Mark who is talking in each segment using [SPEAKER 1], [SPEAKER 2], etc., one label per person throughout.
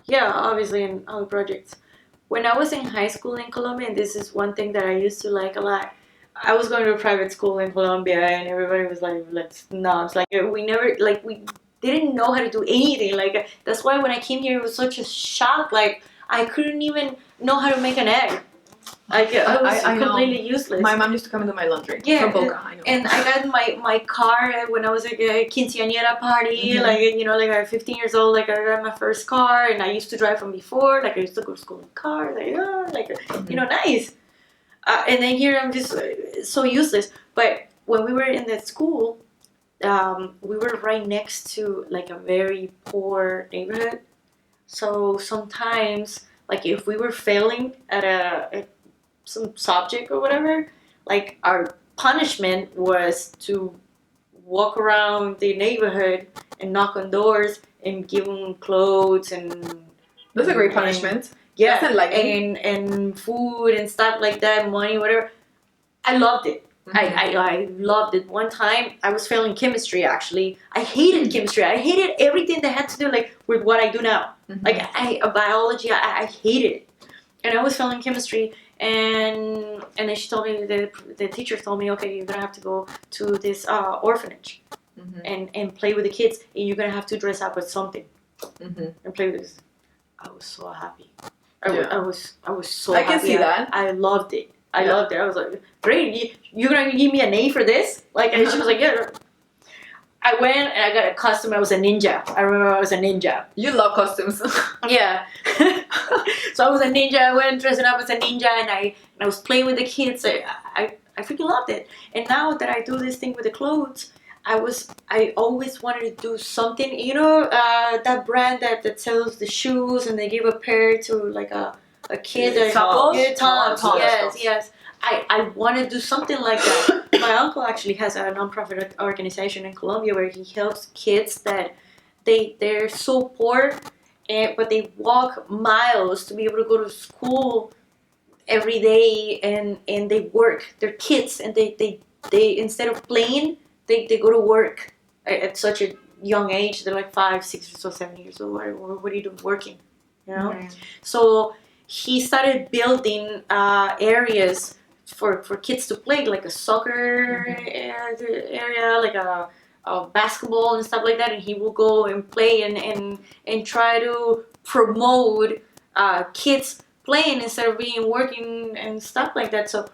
[SPEAKER 1] Yeah, obviously in other projects. When I was in high school in Colombia, and this is one thing that I used to like a lot. I was going to a private school in Colombia, and everybody was like snobs. Like we didn't know how to do anything. Like that's why when I came here, it was such a shock. Like I couldn't even know how to make an egg. Like I was
[SPEAKER 2] I
[SPEAKER 1] completely
[SPEAKER 2] know.
[SPEAKER 1] useless.
[SPEAKER 2] My mom used to come and do my laundry.
[SPEAKER 1] Yeah,
[SPEAKER 2] From Boca, I know.
[SPEAKER 1] and I got my car when I was like a quinceañera party, like like I was 15 years old. Like I got my first car, and I used to drive from before. Like I used to go to school in car, nice. And then here I'm just so useless. But when we were in that school, we were right next to like a very poor neighborhood. So sometimes, like if we were failing at some subject or whatever, like our punishment was to walk around the neighborhood and knock on doors and give them clothes and
[SPEAKER 2] That's a great punishment.
[SPEAKER 1] yeah,
[SPEAKER 2] That's
[SPEAKER 1] and food and stuff like that, money, whatever. I loved it. I loved it. One time I was failing chemistry. Actually, I hated chemistry. I hated everything that had to do like with what I do now. Like biology, I hated it, and I was failing chemistry. And then she told me, the teacher told me, okay, you're gonna have to go to this orphanage and play with the kids, and you're gonna have to dress up with something and play with this. I was so happy. I was so happy.
[SPEAKER 2] I can see that.
[SPEAKER 1] I loved it. I loved it. I was like, great, you're gonna give me an A for this? Like, and she was like, yeah. I went and I got a costume. I was a ninja. I remember I was a ninja.
[SPEAKER 2] You love costumes.
[SPEAKER 1] Yeah. So I was a ninja. I went dressing up as a ninja, and I was playing with the kids. I freaking loved it. And now that I do this thing with the clothes, I always wanted to do something. You know, that brand that sells the shoes, and they give a pair to like a kid.
[SPEAKER 2] Tops?
[SPEAKER 1] Yeah, tops.
[SPEAKER 2] Tops.
[SPEAKER 1] Yes. I want to do something like that. My uncle actually has a nonprofit organization in Colombia where he helps kids that they're so poor, but they walk miles to be able to go to school every day, and they work. They're kids, and they instead of playing, they go to work at such a young age. They're like 5, 6, or 7 years old. What are you doing working? You know. So he started building areas for kids to play, like a soccer area, like a basketball and stuff like that, and he will go and play and try to promote kids playing instead of being working and stuff like that. So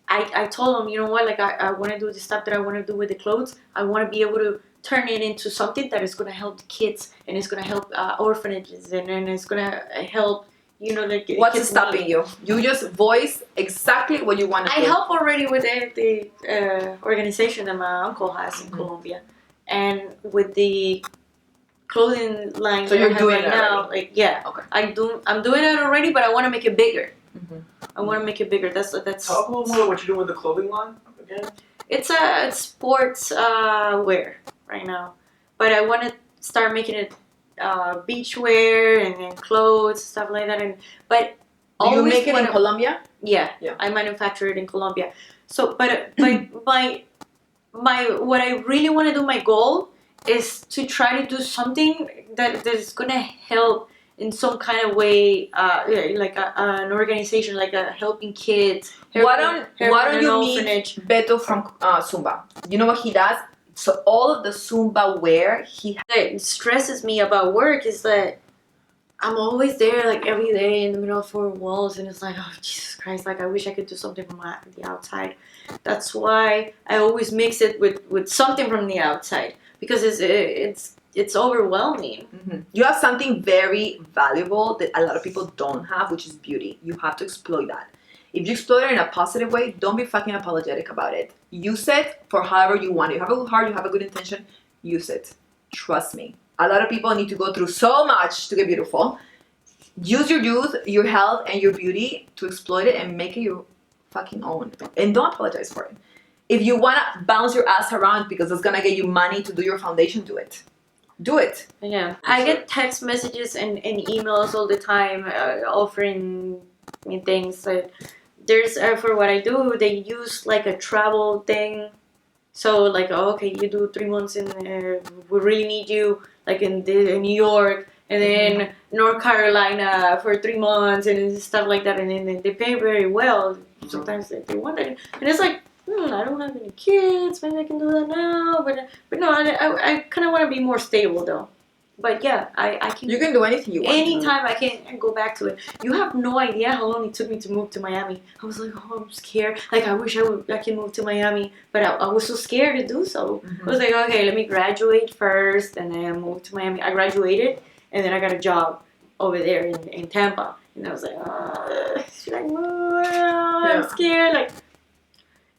[SPEAKER 1] I told him, you know what, like I want to do the stuff that I want to do with the clothes. I want to be able to turn it into something that is going to help the kids, and it's going to help orphanages, and it's going to help, you know, like
[SPEAKER 2] what's stopping you? You just voice exactly what you want to do.
[SPEAKER 1] I help already with the organization that my uncle has in Colombia, and with the clothing line.
[SPEAKER 2] So you're doing
[SPEAKER 1] right
[SPEAKER 2] it
[SPEAKER 1] now,
[SPEAKER 2] already?
[SPEAKER 1] like I'm doing it already, but I want to make it bigger. I want to make it bigger. That's
[SPEAKER 3] Talk a little more what you're doing with the clothing line again.
[SPEAKER 1] It's sports wear right now, but I want to start making it beach wear and clothes, stuff like that. But
[SPEAKER 2] do you make it in Colombia?
[SPEAKER 1] Yeah, I manufacture it in Colombia. So, but my what I really want to do, my goal is to try to do something that is gonna help in some kind of way, like an organization, like helping kids.
[SPEAKER 2] Why don't you meet Beto from Zumba? You know what he does? So all of the Zumba wear
[SPEAKER 1] that stresses me about work is that I'm always there, like every day in the middle of four walls, and it's like, oh Jesus Christ! Like I wish I could do something from the outside. That's why I always mix it with something from the outside, because it's overwhelming.
[SPEAKER 2] You have something very valuable that a lot of people don't have, which is beauty. You have to exploit that. If you exploit it in a positive way, don't be fucking apologetic about it. Use it for however you want. You have a good heart, you have a good intention, use it. Trust me. A lot of people need to go through so much to get beautiful. Use your youth, your health, and your beauty to exploit it and make it your fucking own. And don't apologize for it. If you want to bounce your ass around because it's going to get you money to do your foundation, do it. Do it.
[SPEAKER 1] Yeah. I get text messages and emails all the time offering me things. There's for what I do, they use like a travel thing. So like, oh, okay, you do 3 months in we really need you like in New York, and then North Carolina for 3 months and stuff like that, and then they pay very well. Sometimes they want that, and it's like, I don't have any kids, maybe I can do that now, but no, I kind of want to be more stable though. But yeah, I can.
[SPEAKER 2] You can do anything you want.
[SPEAKER 1] Anytime I can go back to it. You have no idea how long it took me to move to Miami. I was like, oh, I'm scared. Like, I wish I can move to Miami, but I was so scared to do so. I was like, okay, let me graduate first, and then move to Miami. I graduated, and then I got a job over there in Tampa, and I was like, should I move? I'm scared. Like,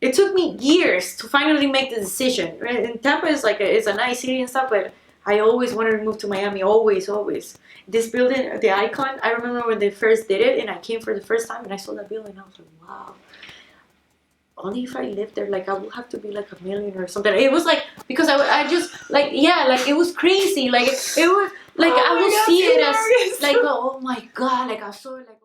[SPEAKER 1] it took me years to finally make the decision. And Tampa is it's a nice city and stuff, but I always wanted to move to Miami, always. This building, the Icon, I remember when they first did it, and I came for the first time, and I saw that building, and I was like, wow. Only if I lived there, like, I would have to be, like, a millionaire or something. It was, like, because I just, like, yeah, like, it was crazy. Like, it was, like, I would see it as, like, oh, my God. Like, I saw it, like,